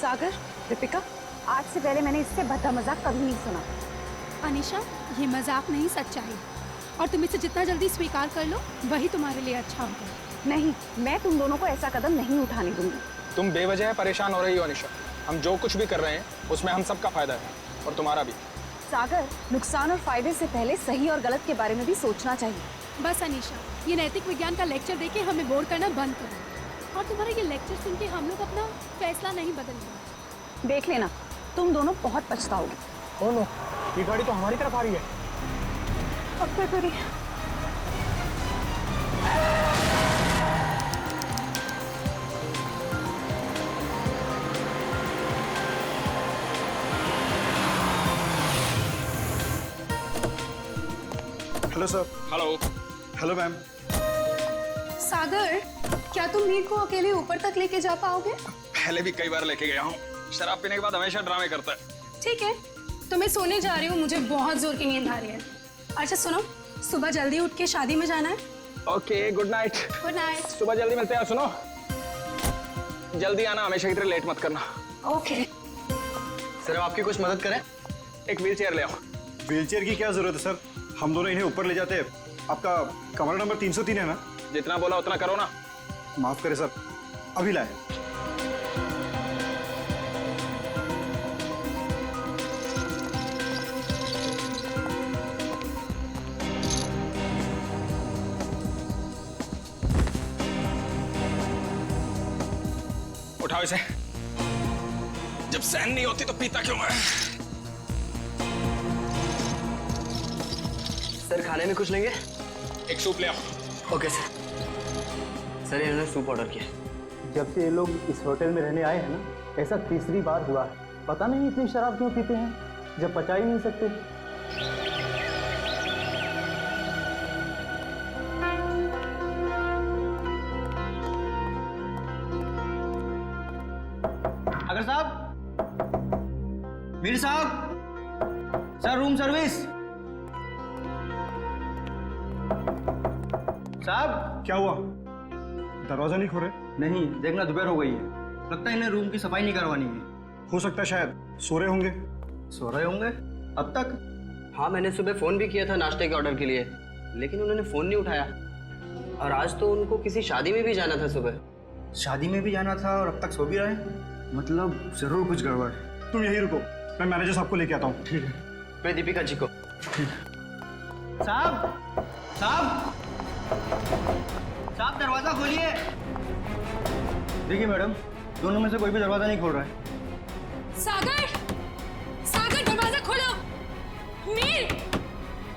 सागर, दीपिका, आज से पहले मैंने इससे भद्दा मजाक कभी नहीं सुना। अनीशा, ये मजाक नहीं, सच्चाई। और तुम इसे जितना जल्दी स्वीकार कर लो वही तुम्हारे लिए अच्छा होगा। नहीं, मैं तुम दोनों को ऐसा कदम नहीं उठाने दूंगी। तुम बेवजह परेशान हो रही हो अनीशा। हम जो कुछ भी कर रहे हैं उसमें हम सबका फायदा है और तुम्हारा भी। सागर, नुकसान और फायदे से पहले सही और गलत के बारे में भी सोचना चाहिए। बस अनीशा, ये नैतिक विज्ञान का लेक्चर देके हमें बोर करना बंद करो। और तुम्हारा ये लेक्चर सुन के हम लोग अपना फैसला नहीं बदलेंगे। देख लेना, तुम दोनों बहुत पछताओगे। ओ नो, ये गाड़ी तो हमारी तरफ आ रही है। अब क्या करें? Hello sir. Hello. Hello ma'am. Sagar, क्या तुम नील को अकेले ऊपर तक लेके जा पाओगे? पहले भी कई बार लेके गया हूँ। शराब पीने के बाद हमेशा ड्रामे करता है। ठीक है, तो मैं सोने जा रही हूँ, मुझे बहुत जोर की नींद आ रही है। अच्छा सुनो, सुबह जल्दी उठ के शादी में जाना है। Okay, good night. Good night. सुबह जल्दी मिलते हैं। सुनो, जल्दी आना, हमेशा की तरह लेट मत करना। ओके। सर, हम आपकी कुछ मदद करें? एक व्हील चेयर ले आओ। व्हीलचेयर की क्या जरूरत है सर? हम दोनों इन्हें ऊपर ले जाते हैं। आपका कमरा नंबर 303 है ना? जितना बोला उतना करो ना। माफ करें सर, अभी लाए। उठाओ इसे। जब सहन नहीं होती तो पीता क्यों है? सर, खाने में कुछ लेंगे? एक सूप ले आओ। Okay sir. सर, इन्होंने सूप ऑर्डर किया। जब से ये लोग इस होटल में रहने आए हैं ना, ऐसा तीसरी बार हुआ है। पता नहीं इतनी शराब क्यों पीते हैं जब पचा ही नहीं सकते। अगर साहब, मीर साहब, सर रूम सर्विस। साहब, क्या हुआ? दरवाजा नहीं खोले? नहीं, देखना दोपहर हो गई है। लगता है इन्हें रूम की सफाई नहीं करवानी है। हो सकता है शायद सो रहे होंगे। सो रहे होंगे अब तक? हाँ, मैंने सुबह फोन भी किया था नाश्ते के ऑर्डर के लिए, लेकिन उन्होंने फोन नहीं उठाया। और आज तो उनको किसी शादी में भी जाना था सुबह। शादी में भी जाना था और अब तक सो भी रहे? मतलब जरूर कुछ गड़बड़। तुम यहीं रुको, मैं मैनेजर साहब को लेके आता हूँ। ठीक है। मैं दीपिका जी को। साहब, साहब, साहब, दरवाजा खोलिए। देखिए मैडम, दोनों में से कोई भी दरवाजा नहीं खोल रहा है। सागर, सागर, दरवाजा खोलो। मीर,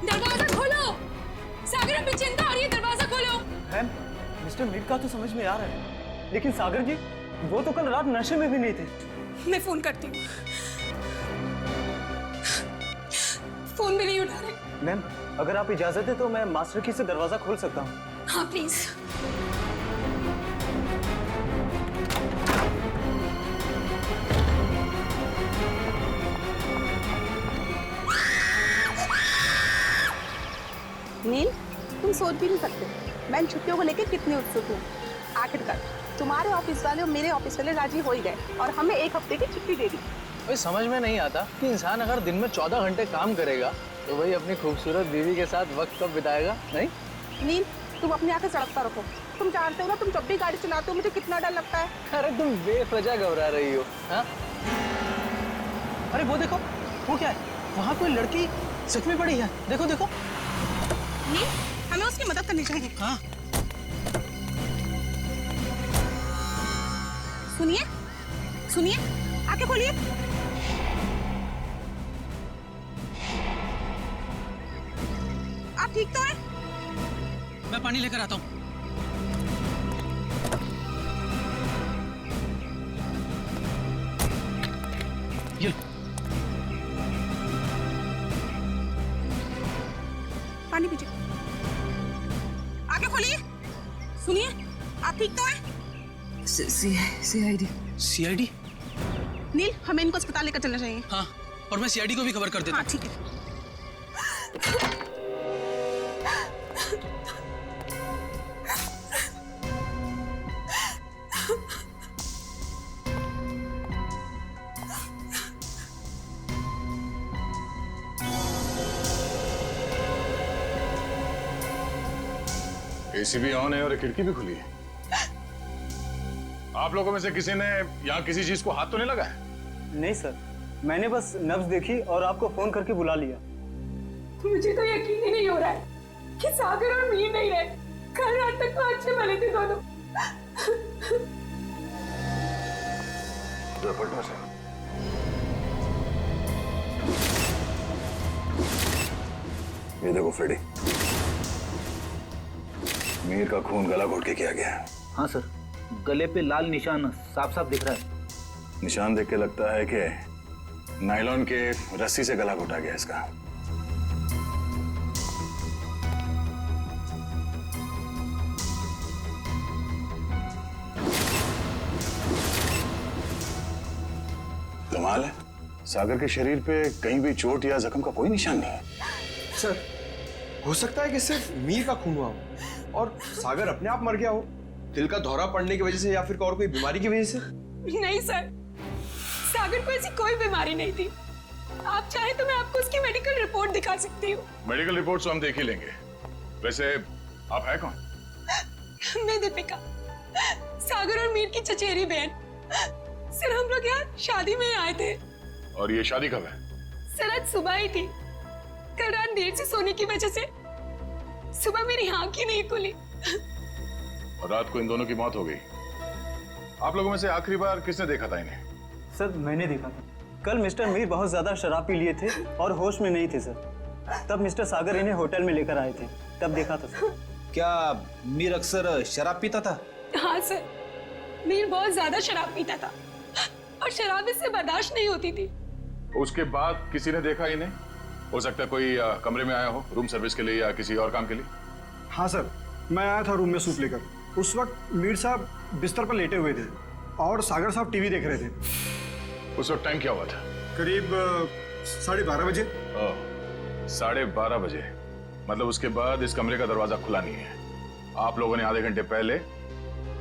दरवाजा खोलो। सागर, अभी चिंता आ रही है, दरवाजा खोलो। मैम, मिस्टर मीर का तो समझ में आ रहा है, लेकिन सागर जी, वो तो कल रात नशे में भी नहीं थे। मैं फोन करती हूँ। फोन भी नहीं उठा रहे। मैम, अगर आप इजाजत है तो मैं मास्टर की से दरवाजा खोल सकता हूँ। हाँ प्लीज। नील, तुम सोच भी नहीं सकते मैं इन छुट्टियों को लेकर कितनी उत्सुक हूँ। आखिरकार तुम्हारे ऑफिस वाले और मेरे ऑफिस वाले राजी हो ही गए और हमें एक हफ्ते की छुट्टी दे दी। भाई समझ में नहीं आता कि इंसान अगर दिन में 14 घंटे काम करेगा तो वही अपनी खूबसूरत बीवी के साथ वक्त कब बिताएगा, नहीं? नील, तुम अपनी आंखें सड़क पर रखो। तुम जानते हो ना, तुम जब भी गाड़ी चलाते हो मुझे कितना डर लगता है। अरे तुम बेवजह घबरा रही हो, हाँ? अरे वो देखो, वो क्या है? वहाँ कोई लड़की सच में पड़ी है। देखो देखो। नील, हमें उसकी मदद करनी चाहिए। हाँ। सुनिए, सुनिए, आंखें खोलिए। आप ठीक तो हैं? मैं पानी लेकर आता हूँ। ये पानी पीजिए। आंखें खोलिए। सुनिए, आप ठीक तो हैं? सीआईडी? नील, हमें इनको अस्पताल लेकर चलना चाहिए। हाँ, और मैं सीआईडी को भी खबर कर देता हूँ। हाँ ठीक है। एसी भी ऑन है और खिड़की भी खुली है। आप लोगों में से किसी ने यहाँ किसी चीज को हाथ तो नहीं लगा है? नहीं सर, मैंने बस नब्ज देखी और आपको फोन करके बुला लिया। मुझे तो यकीन ही नहीं हो रहा है कि सागर और मीर नहीं रहे। कल रात तक तो अच्छे भले थे दोनों। ये देखो फ्रेडी, मीर का खून गला घोट के किया गया है। हाँ सर, गले पे लाल निशान साफ साफ दिख रहा है। निशान देख के लगता है कि नायलॉन के रस्सी से गला घोटा गया इसका। कमाल है, सागर के शरीर पे कहीं भी चोट या जख्म का कोई निशान नहीं है। सर, हो सकता है कि सिर्फ मीर का खून हुआ हो और सागर अपने आप मर गया हो, दिल का दौरा पड़ने की वजह से या फिर और कोई बीमारी की वजह से। नहीं सर, सागर को ऐसी कोई बीमारी नहीं थी। आप चाहे तो मैं आपको उसकी मेडिकल रिपोर्ट दिखा सकती हूँ। मेडिकल रिपोर्ट तो हम देख ही लेंगे। वैसे आप है कौन? मैं दीपिका, सागर और मीर की चचेरी बहन। सर, हम लोग यहाँ शादी में आए थे। और ये शादी कब है? सर, आज सुबह ही थी। कल रात देर से सोने की वजह से सुबह मेरी आंख ही नहीं खुली। और रात को इन दोनों की मौत हो गई। आप लोगों में से आखिरी बार किसने देखा था इन्हें? सर, मैंने देखा था। कल मिस्टर मीर बहुत ज्यादा शराब पी लिए थे और होश में नहीं थे सर। तब मिस्टर सागर इन्हें होटल में लेकर आए थे, तब देखा था सर। क्या मीर अक्सर शराब पीता था? हाँ सर, मीर बहुत ज्यादा शराब पीता था और शराब इससे बर्दाश्त नहीं होती थी। उसके बाद किसी ने देखा इन्हें? हो सकता है कोई कमरे में आया हो रूम सर्विस के लिए या किसी और काम के लिए। हाँ सर, मैं आया था रूम में सूप लेकर। उस वक्त मीर साहब बिस्तर पर लेटे हुए थे और सागर साहब टीवी देख रहे थे। उस वक्त टाइम क्या हुआ था? करीब 12:30 बजे। 12:30 बजे, मतलब उसके बाद इस कमरे का दरवाजा खुला नहीं है। आप लोगों ने आधे घंटे पहले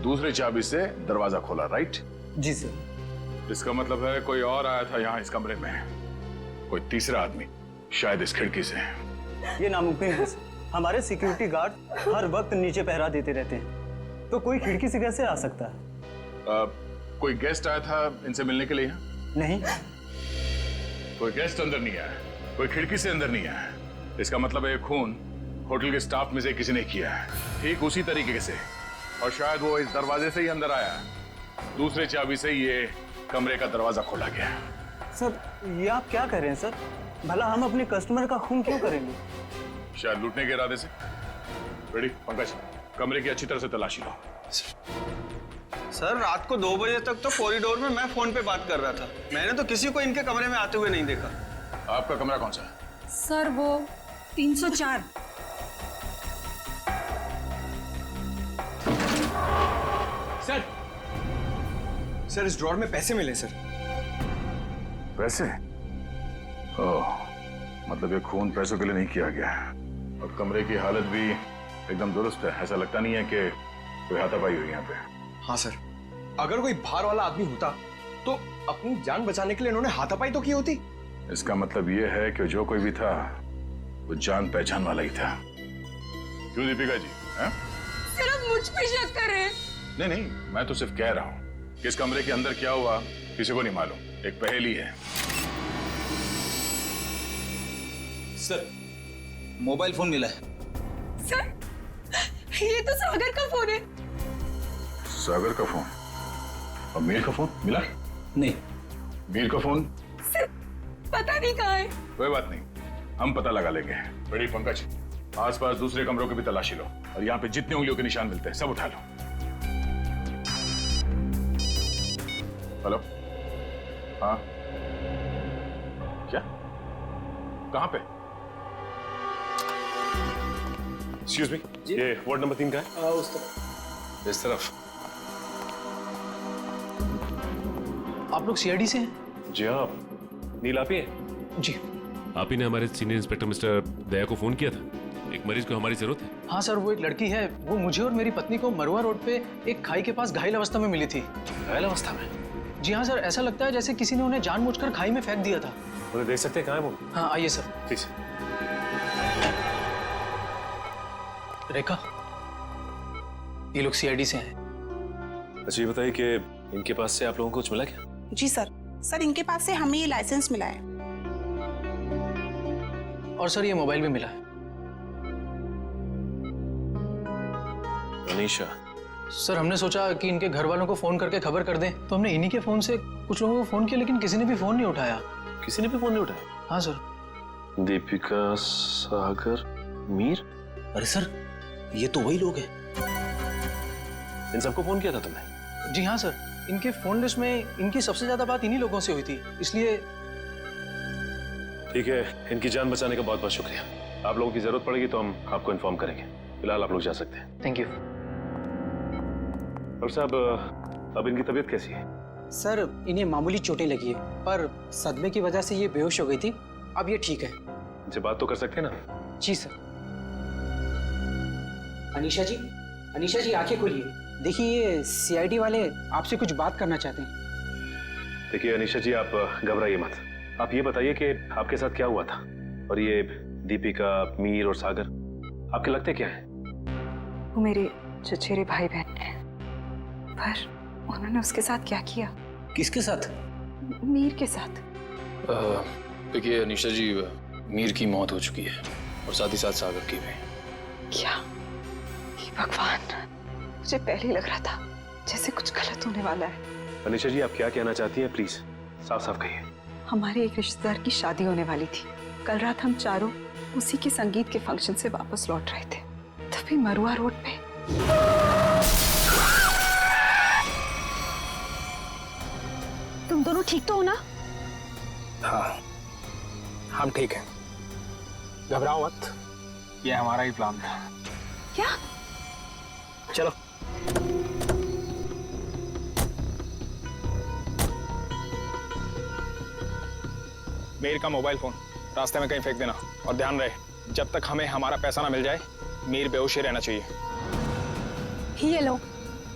दूसरी चाबी से दरवाजा खोला, राइट? जी सर। इसका मतलब है कोई और आया था यहाँ इस कमरे में, कोई तीसरा आदमी, शायद इस खिड़की से। ये नामुमकिन है सर। हमारे सिक्योरिटी गार्ड हर वक्त नीचे पहरा देते रहते हैं, तो कोई खिड़की से कैसे आ सकता है? कोई गेस्ट आया था इनसे मिलने के लिए यहाँ? नहीं। कोई गेस्ट अंदर नहीं आया, कोई खिड़की से अंदर नहीं आया। इसका मतलब है खून होटल के स्टाफ में से किसी ने किया है, ठीक उसी तरीके से। और शायद वो इस दरवाजे से ही अंदर आया, दूसरे चाबी से ये कमरे का दरवाजा खोला गया। सर, ये आप क्या कह रहे हैं सर? भला हम अपने कस्टमर का खून क्यों करेंगे? शायद लूटने के इरादे से। रेडी पंकज, कमरे की अच्छी तरह से तलाशी लो। सर, रात को 2 बजे तक तो कॉरिडोर में मैं फोन पे बात कर रहा था। मैंने तो किसी को इनके कमरे में आते हुए नहीं देखा। आपका कमरा कौन सा है? सर, वो 304। सर, इस ड्रॉर में पैसे मिले सर। पैसे? ओह, मतलब ये खून पैसों के लिए नहीं किया गया है। और कमरे की हालत भी एकदम दुरुस्त है, ऐसा लगता नहीं है कि कोई हाथापाई हुई यहाँ पे। हाँ सर, अगर कोई बाहर वाला आदमी होता तो अपनी जान बचाने के लिए इन्होंने हाथापाई तो की होती। इसका मतलब ये है कि जो कोई भी था वो जान पहचान वाला ही था। क्यों दीपिका जी? सर, आप मुझ पे शक कर रहे हैं? नहीं नहीं, मैं तो सिर्फ कह रहा हूँ कि इस कमरे के अंदर क्या हुआ किसी को नहीं मालूम, एक पहेली है। सर, मोबाइल फोन मिला है। सर, ये तो सागर का फोन है। सागर का फोन? और मीर का फोन मिला? नहीं। मीर का फोन? सर, पता नहीं कहाँ है। कोई बात नहीं, हम पता लगा लेंगे। बड़ी पंकज, आसपास दूसरे कमरों की भी तलाशी लो और यहाँ पे जितने उंगलियों के निशान मिलते हैं सब उठा लो। हेलो? हाँ, क्या? कहाँ पे? एक्सक्यूज मी, ये वार्ड नंबर 3 का है। उस तरफ। इस तरफ? आप लोग सीआईडी से हैं? जी हाँ, नील आप ही हैं? जी। आप ही ने हमारे सीनियर इंस्पेक्टर मिस्टर दया को फोन किया था। एक मरीज को हमारी जरूरत है। हाँ सर, वो एक लड़की है, वो मुझे और मेरी पत्नी को मरुआ रोड पे एक खाई के पास घायल अवस्था में मिली थी। घायल अवस्था में? जी हाँ सर, ऐसा लगता है जैसे किसी ने उन्हें जानबूझकर खाई में फेंक दिया था। मुझे देख सकते हैं कहाँ है वो? हाँ, आइए सर। प्लीज। रेखा, ये लोग सीआईडी से हैं। अच्छा ये बताइए कि इनके पास से आप लोगों को कुछ मिला क्या? जी सर इनके पास से हमें ये लाइसेंस मिला है। और सर ये मोबाइल भी मिला है। अनीशा, सर हमने सोचा कि इनके घर वालों को फोन करके खबर कर दें, तो हमने इन्हीं के फोन से कुछ लोगों को फोन किया, लेकिन किसी ने भी फोन नहीं उठाया। किसी ने भी फोन नहीं उठाया? हाँ सर। दीपिका, सागर, मीर। अरे सर, ये तो वही लोग हैं। इन सबको फोन किया था तुमने? जी हाँ सर, इनके फोन लिस्ट में इनकी सबसे ज्यादा बात इन्हीं लोगों से हुई थी, इसलिए। ठीक है, इनकी जान बचाने का बहुत बहुत शुक्रिया। आप लोगों की जरूरत पड़ेगी तो हम आपको इन्फॉर्म करेंगे। फिलहाल आप लोग जा सकते हैं। Thank you. डॉक्टर साहब, अब इनकी तबीयत कैसी है? सर इन्हें मामूली चोटें लगी है, पर सदमे की वजह से ये बेहोश हो गई थी। अब ये ठीक है। इनसे बात तो कर सकते हैं ना? जी सर। अनीशा जी आंखें खोलिए। देखिए ये सीआईडी वाले आपसे कुछ बात करना चाहते हैं। देखिए अनीशा जी, आप घबराइए मत। आप ये बताइए कि आपके साथ क्या हुआ था, और ये दीपिका, मीर और सागर आपके लगते क्या हैं? वो मेरे चचेरे भाई बहन हैं, पर उन्होंने उसके साथ क्या किया? किसके साथ? मीर के साथ। देखिए अनीशा जी, मीर की मौत हो चुकी है और साथ ही साथ सागर की भी। क्या? हे भगवान, मुझे पहले ही लग रहा था जैसे कुछ गलत होने वाला है। अनीशा जी, आप क्या कहना चाहती हैं? प्लीज साफ साफ कहिए। हमारे एक रिश्तेदार की शादी होने वाली थी। कल रात हम चारों उसी के संगीत के फंक्शन से वापस लौट रहे थे, तभी मरुआ रोड पे तुम दोनों ठीक तो हो ना? हाँ, हम ठीक हैं। घबराओ मत, ये हमारा ही प्लान था। क्या? चलो। मीर का मोबाइल फोन रास्ते में कहीं फेंक देना, और ध्यान रहे जब तक हमें हमारा पैसा ना मिल जाए मीर बेहोश ही रहना चाहिए। ये लो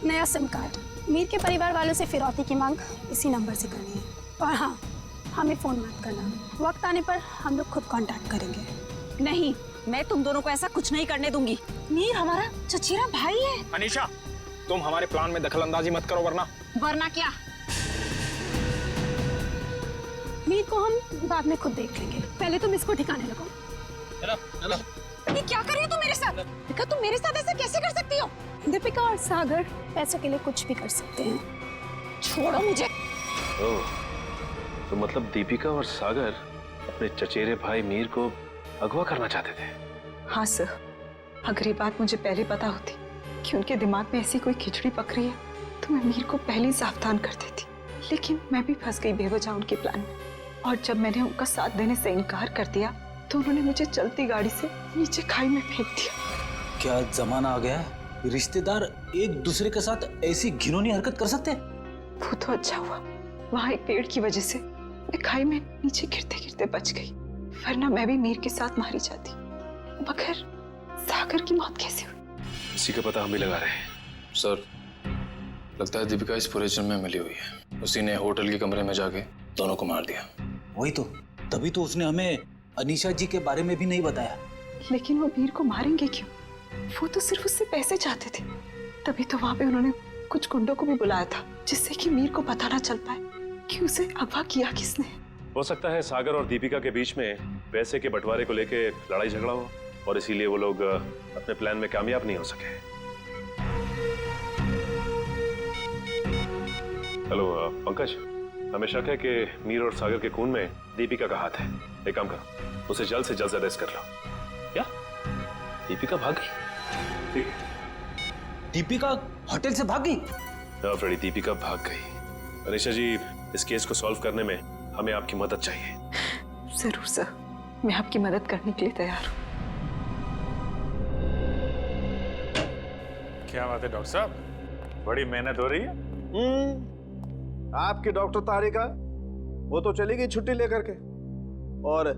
नया सिम कार्ड। मीर के परिवार वालों से फिरौती की मांग इसी नंबर से करनी है। और हाँ, हमें फोन मत करना, वक्त आने पर हम लोग खुद कांटेक्ट करेंगे। नहीं, मैं तुम दोनों को ऐसा कुछ नहीं करने दूंगी। मीर हमारा चचेरा भाई है। अनीशा, तुम हमारे प्लान में दखलंदाजी मत करो, वरना क्या? मीर को हम बाद में खुद देख लेंगे, पहले तुम इसको ठिकाने लगो। चलो। ये क्या कर रही हो तुम मेरे साथ? दीपिका, तुम मेरे साथ ऐसा कैसे कर सकती हो? दीपिका और सागर पैसों के लिए कुछ भी कर सकते हैं। छोड़ो मुझे। ओह, तो मतलब दीपिका और सागर अपने चचेरे भाई मीर को अगवा करना चाहते थे? हाँ सर, अगर ये बात मुझे पहले पता होती कि उनके दिमाग में ऐसी कोई खिचड़ी पक रही है तो मैं मीर को पहले ही सावधान कर देती। लेकिन मैं भी फंस गई बेवजह उनके प्लान में, और जब मैंने उनका साथ देने से इनकार कर दिया तो उन्होंने मुझे चलती गाड़ी से नीचे खाई में फेंक दिया। क्या जमाना आ गया है? रिश्तेदार एक दूसरे के साथ ऐसी घिनौनी हरकत कर सकते हैं? वो तो अच्छा हुआ, वहाँ एक पेड़ की वजह से मैं खाई में नीचे गिरते गिरते बच गई, वरना मैं भी मीर के साथ मारी जाती। मगर सागर की मौत कैसे हुई? इसी का पता हम भी लगा रहे हैं। सर, लगता है दीपिका इस पूरे जुर्म में मिली हुई है। उसी ने होटल के कमरे में जाके दोनों को मार दिया। वही तो, तभी तो उसने हमें अनीशा जी के बारे में भी नहीं बताया। लेकिन वो मीर को मारेंगे क्यों? वो तो सिर्फ उससे पैसे चाहते थे। तभी तो वहां पे उन्होंने कुछ गुंडों को भी बुलाया था, जिससे कि मीर को पता ना चल पाए कि उसे अगवा किया किसने। हो सकता है सागर और दीपिका के बीच में पैसे के बंटवारे को लेके लड़ाई झगड़ा हो, और इसीलिए वो लोग अपने प्लान में कामयाब नहीं हो सके। हेलो पंकज, हमें शक है कि मीर और सागर के खून में दीपिका का हाथ है। एक काम करो, उसे जल्द से जल्द अरेस्ट कर लो। क्या? दीपिका भाग गई? ठीक है। दीपिका होटल से भाग गई? हाँ फ्रेडी, दीपिका भाग गई। अनीशा जी, इस केस को सॉल्व करने में हमें आपकी मदद चाहिए। जरूर सर, मैं आपकी मदद करने के लिए तैयार हूँ। क्या बात है डॉक्टर साहब, बड़ी मेहनत हो रही है। आपकी डॉक्टर तारिका, वो तो चली गई छुट्टी लेकर के, और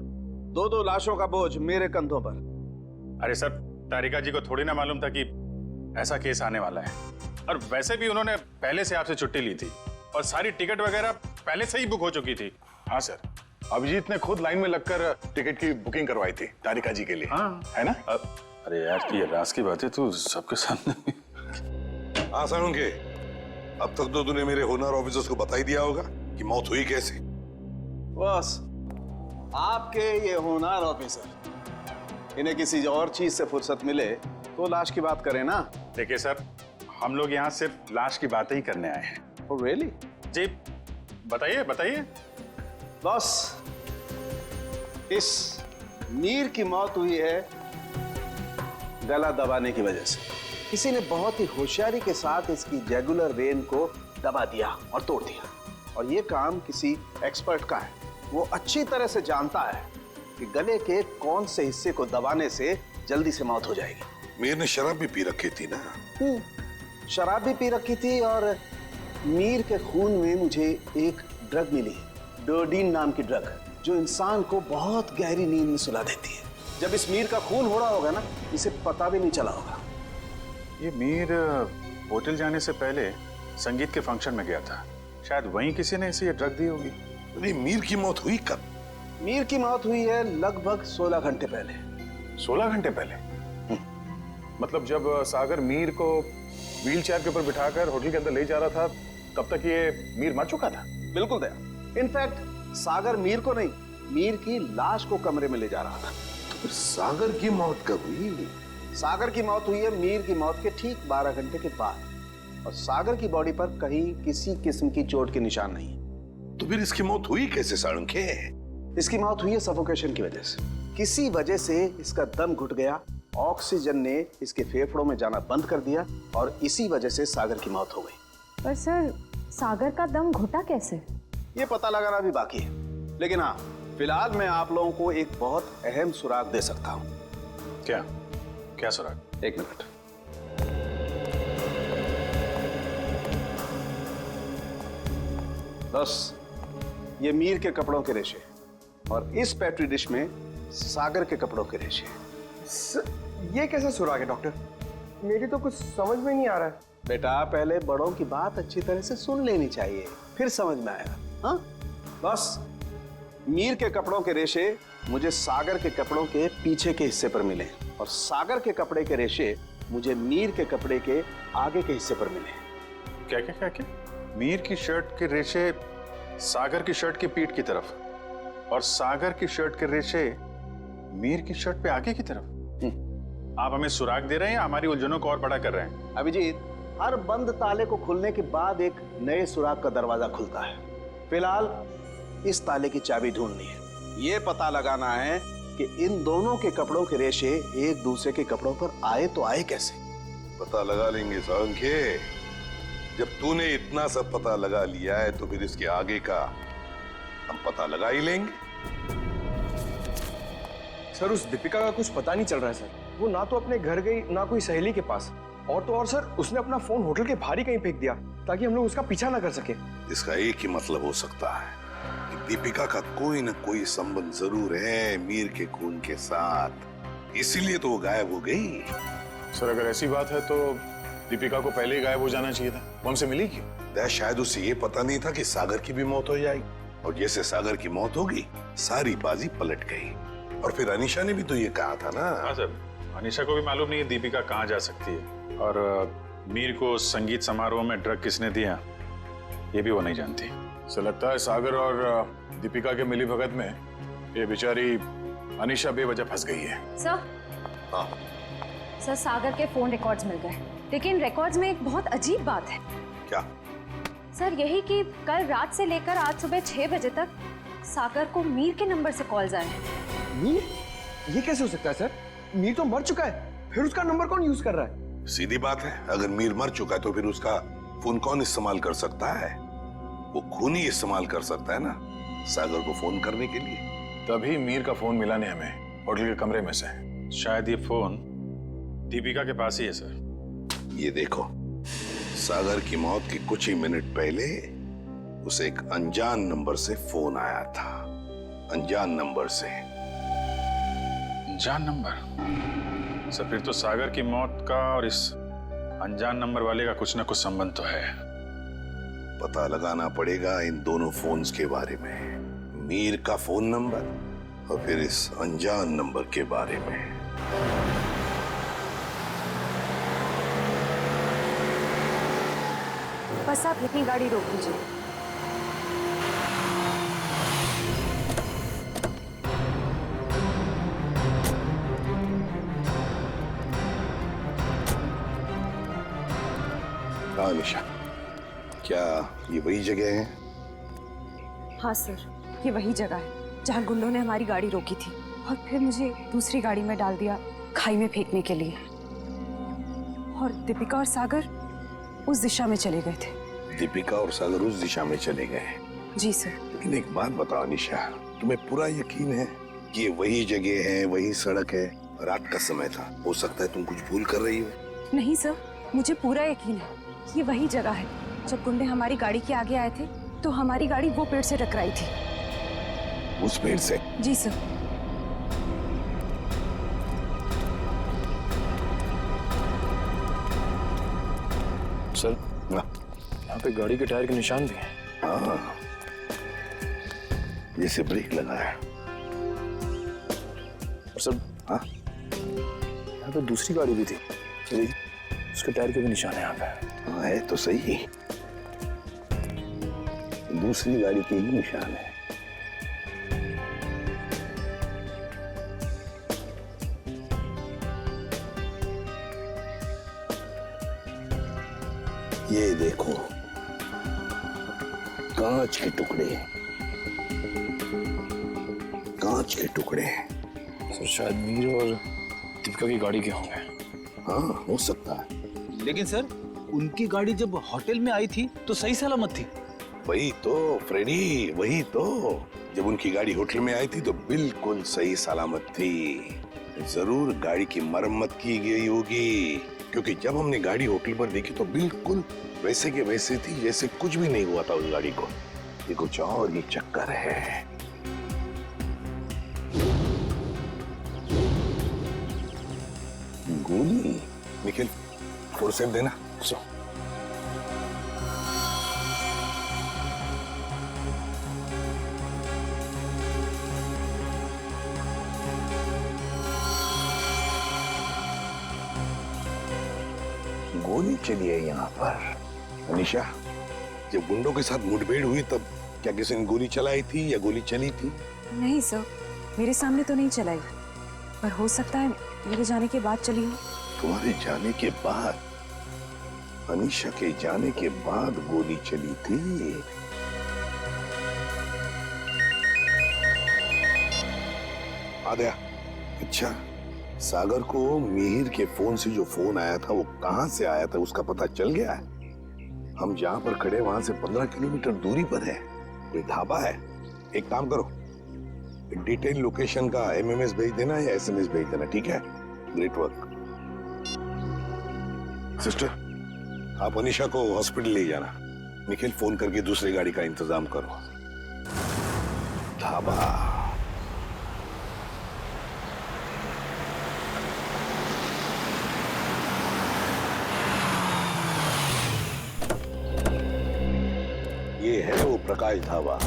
दो लाशों का बोझ मेरे कंधों पर। अरे सर, तारिका जी को थोड़ी ना मालूम था कि ऐसा केस आने वाला है, और वैसे भी उन्होंने पहले से आपसे छुट्टी ली थी और सारी टिकट वगैरह पहले से ही बुक हो चुकी थी। हाँ सर, अभिजीत ने खुद लाइन में लगकर टिकट की बुकिंग करवाई थी तारिका जी के लिए। हाँ। है ना? अरे यार, ये राज की बात है, तू सबके सामने हाँ साळुंखे, अब तक तो तूने मेरे होनर ऑफिसर्स को बता ही दिया होगा कि मौत हुई कैसे। बस आपके ये होनहार ऑफिसर, इन्हें किसी और चीज से फुर्सत मिले तो लाश की बात करें ना। देखिए सर, हम लोग यहाँ सिर्फ लाश की बातें ही करने आए हैं। Oh, really? जी बताइए बताइए। बॉस, इस मीर की मौत हुई है गला दबाने की वजह से। किसी ने बहुत ही होशियारी के साथ इसकी जैगुलर वेन को दबा दिया और तोड़ दिया, और ये काम किसी एक्सपर्ट का है। वो अच्छी तरह से जानता है कि गले के कौन से हिस्से को दबाने से जल्दी से मौत हो जाएगी। मीर ने शराब भी पी रखी थी ना। शराब भी पी रखी थी, और मीर के खून में मुझे एक ड्रग मिली, डोडीन नाम की ड्रग, जो इंसान को बहुत गहरी नींद में सुला देती है। जब इस मीर का खून हो रहा होगा ना, इसे पता भी नहीं चला होगा। ये मीर होटल जाने से पहले संगीत के फंक्शन में गया था, शायद वहीं किसी ने इसे ये ड्रग दी होगी। अरे मीर की मौत हुई कब? मीर की मौत हुई है लगभग 16 घंटे पहले। 16 घंटे पहले? मतलब जब सागर मीर को व्हील चेयर के ऊपर बिठाकर होटल के अंदर ले जा रहा था, तब तक ये मीर मर चुका था? बिल्कुल दया। इनफैक्ट सागर मीर को नहीं, मीर की लाश को कमरे में ले जा रहा था। तो फिर सागर की मौत कब हुई? सागर की मौत हुई है मीर की मौत के ठीक 12 घंटे के बाद, और सागर की बॉडी पर कहीं किसी किस्म की चोट के निशान नहीं। तो फिर इसकी मौत हुई कैसे साळुंखे? इसकी मौत हुई है सफोकेशन की वजह से। किसी वजह से इसका दम घुट गया, ऑक्सीजन ने इसके फेफड़ों में जाना बंद कर दिया, और इसी वजह से सागर की मौत हो गई। पर सर, सागर का दम घुटा कैसे? ये पता लगाना भी बाकी है, लेकिन हाँ, फिलहाल मैं आप लोगों को एक बहुत अहम सुराग दे सकता हूँ। क्या क्या सुराग? एक मिनट। बस ये मीर के कपड़ों के रेशे, और इस पेट्री डिश में सागर के कपड़ों के रेशे। ये कैसा सुराग है डॉक्टर? मेरी तो कुछ समझ में नहीं आ रहा है। बेटा, पहले बड़ों की बात अच्छी तरह से सुन लेनी चाहिए, फिर समझ में आएगा। हाँ, बस मीर के कपड़ों के रेशे मुझे सागर के कपड़ों के पीछे के हिस्से पर मिले, और सागर के कपड़े के रेशे मुझे मीर के कपड़े के आगे के हिस्से पर मिले। क्या क्या क्या क्या? मीर की शर्ट के रेशे सागर की शर्ट की पीठ की तरफ, और सागर की शर्ट के रेशे मीर की शर्ट पे आगे की तरफ। आप हमें सुराग दे रहे हैं या हमारी उलझनों को और बड़ा कर रहे हैं? अभिजीत, हर बंद ताले को खुलने के बाद एक नए सुराग का दरवाजा खुलता है। फिलहाल इस ताले की चाबी ढूंढनी है। ये पता लगाना है कि इन दोनों के कपड़ों के रेशे एक दूसरे के कपड़ों पर आए तो आए कैसे। पता लगा लेंगे साळुंखे। जब तूने इतना सब पता लगा लिया है तो फिर इसके आगे का हम पता लगा ही लेंगे। सर, उस दीपिका का कुछ पता नहीं चल रहा है सर। वो ना तो अपने घर गई, ना कोई सहेली के पास, और तो और सर उसने अपना फोन होटल के बाहर ही कहीं फेंक दिया ताकि हम लोग उसका पीछा ना कर सके। इसका एक ही मतलब हो सकता है कि दीपिका का कोई ना कोई संबंध जरूर है मीर के खून के साथ, इसीलिए तो वो गायब हो गई। सर, अगर ऐसी बात है तो दीपिका को पहले ही गायब हो जाना चाहिए था। वो हमसे मिली क्यों? शायद उसे ये पता नहीं था कि सागर की भी मौत हो जाएगी, और जैसे सागर की मौत होगी सारी बाजी पलट गई। और फिर अनीशा ने भी तो ये कहा था ना। हाँ सर, अनीशा को भी मालूम नहीं है दीपिका कहाँ जा सकती है, और मीर को संगीत समारोह में ड्रग किसने दिया ये भी वो नहीं जानती। सो लगता है सागर और दीपिका के मिली भगत में ये बेचारी अनीशा बेवजह फंस गई है। सर, हाँ सर, सागर के फोन रिकॉर्ड्स मिल गए, लेकिन रिकॉर्ड्स में एक बहुत अजीब बात है। क्या? सर, यही कि कल रात से लेकर आज सुबह 6 बजे तक सागर को मीर के नंबर से कॉल्स आए हैं। मीर? ये कैसे हो सकता है सर? मीर तो मर चुका है, फिर उसका नंबर कौन यूज कर रहा है? सीधी बात है, अगर मीर मर चुका है तो फिर उसका फोन कौन इस्तेमाल कर सकता है? वो खूनी इस्तेमाल कर सकता है ना सागर को फोन करने के लिए। तभी मीर का फोन मिला नहीं हमें होटल के कमरे में से। शायद ये फोन दीपिका के पास ही है सर। ये देखो, सागर की मौत के कुछ ही मिनट पहले उसे एक अनजान नंबर से फोन आया था। अनजान नंबर से। अनजान नंबर? सर, फिर तो सागर की मौत का और इस अनजान नंबर वाले का कुछ ना कुछ संबंध तो है। पता लगाना पड़ेगा इन दोनों फोन्स के बारे में, मीर का फोन नंबर और फिर इस अनजान नंबर के बारे में। बस आप अपनी गाड़ी रोक दीजिए। हाँ निशा, क्या ये वही जगह है? हाँ सर, ये वही जगह है जहाँ गुंडों ने हमारी गाड़ी रोकी थी और फिर मुझे दूसरी गाड़ी में डाल दिया खाई में फेंकने के लिए। और दीपिका और सागर उस दिशा में चले गए थे। दीपिका और सागर उस दिशा में चले गए? जी सर। लेकिन एक बात बताओ निशा, तुम्हें पूरा यकीन है कि ये वही जगह है, वही सड़क है? रात का समय था, हो सकता है तुम कुछ भूल कर रही हो। नहीं सर, मुझे पूरा यकीन है ये वही जगह है। जब गुंडे हमारी गाड़ी के आगे आए थे तो हमारी गाड़ी वो पेड़ से टकराई थी। उस पेड़ से? जी सर। सर, यहाँ पे गाड़ी के टायर के निशान भी हैं। हाँ, जैसे ब्रेक लगा है। और सर, हाँ, यहाँ पे दूसरी गाड़ी भी थी, उसके टायर के भी निशान है यहाँ पे। हाँ, है तो सही, दूसरी गाड़ी के ही निशान है। ये देखो, कांच के टुकड़े, कांच के टुकड़े। सर शायद मीर और दीपिका की गाड़ी के होंगे। हाँ, हो सकता है। लेकिन सर, उनकी गाड़ी जब होटल में आई थी तो सही सलामत थी। वही तो फ्रेडी, वही तो। जब उनकी गाड़ी होटल में आई थी तो बिल्कुल सही सलामत थी। जरूर गाड़ी की मरम्मत की गई होगी, क्योंकि जब हमने गाड़ी होटल पर देखी तो बिल्कुल वैसे के वैसे थी जैसे कुछ भी नहीं हुआ था उस गाड़ी को। ये कुछ और ही चक्कर है। गोली? निखिल, फोर्सेप देना। गोली चली है यहाँ पर। अनीशा, जब गुंडों के साथ मुठभेड़ हुई तब क्या किसी ने गोली चलाई थी या गोली चली थी? नहीं सर, मेरे सामने तो नहीं चलाई, पर हो सकता है मेरे जाने के बाद चली हो। तुम्हारे जाने के बाद? अनीशा के जाने के बाद गोली चली थी? आद्या, अच्छा, सागर को मिहिर के फोन से जो फोन आया था वो कहां से आया था उसका पता चल गया है? हम जहां पर खड़े वहां से 15 किलोमीटर दूरी पर है, कोई ढाबा है। एक काम करो, डिटेल लोकेशन का एमएमएस भेज देना या एसएमएस भेज देना, ठीक है? Great work. सिस्टर, आप अनीशा को हॉस्पिटल ले जाना। निखिल, फोन करके दूसरी गाड़ी का इंतजाम करो। ढाबा। ये है वो प्रकाश ढाबा,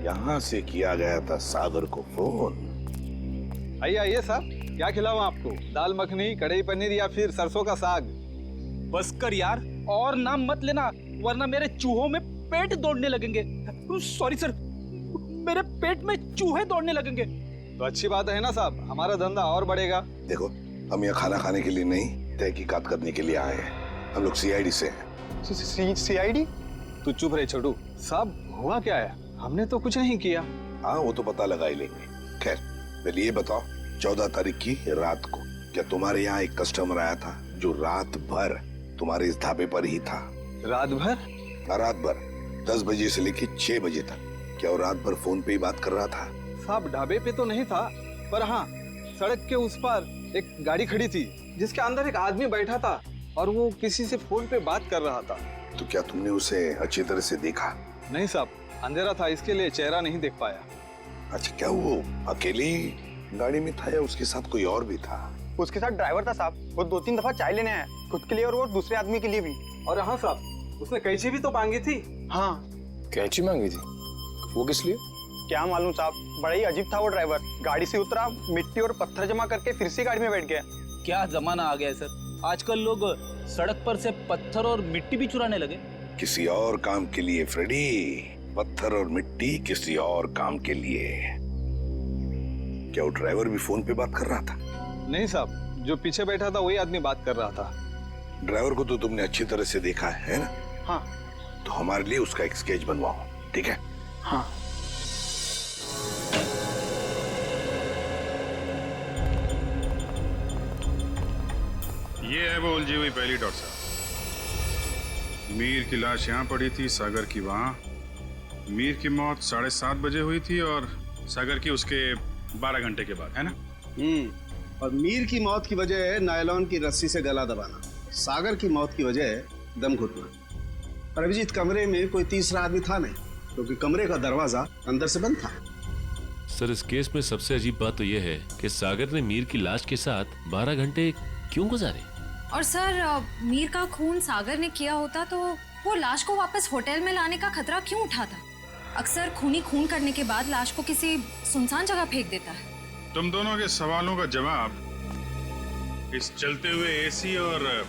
यहाँ से किया गया था सागर को फोन। आइए आइए साहब, क्या खिलाऊं आपको? दाल मखनी, कढ़ाई पनीर या फिर सरसों का साग? बस कर यार, और नाम मत लेना वरना मेरे चूहों में पेट दौड़ने लगेंगे। सॉरी सर, मेरे पेट में चूहे दौड़ने लगेंगे। तो अच्छी बात है ना साहब, हमारा धंधा और बढ़ेगा। देखो, हम यहाँ खाना खाने के लिए नहीं, तहकीकात करने के लिए आए हैं। हम लोग सीआईडी से हैं। सीआईडी? तू चुप रहे छोटू। साहब, हुआ क्या है? हमने तो कुछ नहीं किया। हाँ, वो तो पता लगा ही लेंगे। खैर, पहले ये बताओ, 14 तारीख की रात को क्या तुम्हारे यहाँ एक कस्टमर आया था जो रात भर तुम्हारे इस ढाबे पर ही था? रात भर? हाँ, रात भर 10 बजे से लेके 6 बजे तक। क्या वो रात भर फोन पे ही बात कर रहा था? साहब, ढाबे पे तो नहीं था, पर हाँ, सड़क के उस पार एक गाड़ी खड़ी थी जिसके अंदर एक आदमी बैठा था और वो किसी से फोन पे बात कर रहा था। तो क्या तुमने उसे अच्छी तरह से देखा? नहीं साहब, अंधेरा था, इसके लिए चेहरा नहीं देख पाया। अच्छा, क्या वो अकेली गाड़ी में था या उसके साथ कोई और भी था? उसके साथ ड्राइवर था साहब, वो 2-3 दफा चाय लेने आया, खुद के लिए और वो दूसरे आदमी के लिए भी। और हाँ साहब, उसने कैंची भी तो मांगी थी। हाँ। कैंची मांगी थी? वो किस लिए? क्या मालूम साहब, बड़ा ही अजीब था वो ड्राइवर। गाड़ी से उतरा, मिट्टी और पत्थर जमा करके फिर से गाड़ी में बैठ गया। क्या जमाना आ गया है सर, आजकल लोग सड़क पर से पत्थर और मिट्टी भी चुराने लगे। किसी और काम के लिए फ्रेडी, पत्थर और मिट्टी किसी और काम के लिए। क्या वो ड्राइवर भी फोन पे बात कर रहा था? नहीं साहब, जो पीछे बैठा था वही आदमी बात कर रहा था। ड्राइवर को तो तुमने अच्छी तरह से देखा है ना? हाँ। तो हमारे लिए उसका एक स्केच बनवाओ, ठीक है? हाँ। ये है वो उलझी हुई पहली डॉट साहब। मीर की लाश यहाँ पड़ी थी, सागर की वहाँ। मीर की मौत 7:30 बजे हुई थी और सागर की उसके 12 घंटे के बाद, है ना? और मीर की मौत की वजह है नायलॉन की रस्सी से गला दबाना, सागर की मौत की वजह है दम घुटना। और अभिजीत, कमरे में कोई तीसरा आदमी था नहीं, क्योंकि कमरे का दरवाजा अंदर से बंद था। सर, इस केस में सबसे अजीब बात तो यह है कि सागर ने मीर की लाश के साथ 12 घंटे क्यों गुजारे? और सर, मीर का खून सागर ने किया होता तो वो लाश को वापस होटल में लाने का खतरा क्यों उठाता? अक्सर खूनी खून करने के बाद लाश को किसी सुनसान जगह फेंक देता है। तुम दोनों के सवालों का जवाब इस चलते हुए एसी और